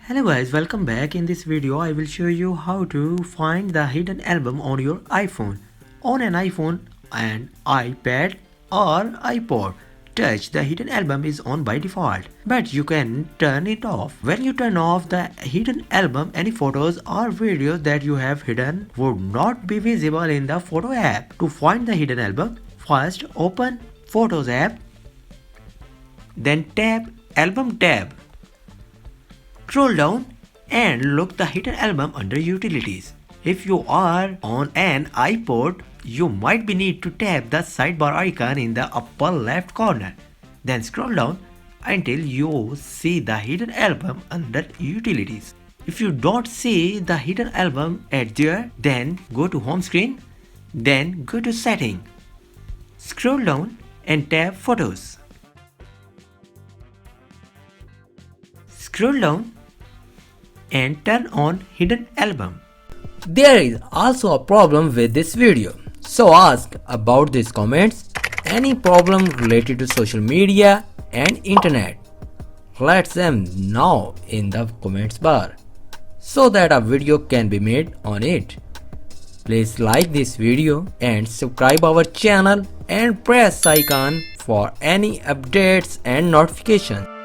Hello guys, welcome back. In this video I will show you how to find the hidden album on your iPhone. On an iPhone and iPad or iPod Touch, the hidden album is on by default, but you can turn it off. When you turn off the hidden album, any photos or videos that you have hidden would not be visible in the photo app. To find the hidden album, first open Photos app, then tap Album tab. Scroll down and look the hidden album under Utilities. If you are on an iPod, you might be need to tap the sidebar icon in the upper left corner. Then scroll down until you see the hidden album under Utilities. If you don't see the hidden album at there, then go to Home Screen, then go to Setting. Scroll down and tap Photos. Scroll down and turn on hidden album. There is also a problem with this video, so ask about these comments any problem related to social media and internet. Let them know in the comments bar so that a video can be made on it. Please like this video and subscribe our channel and press icon for any updates and notifications.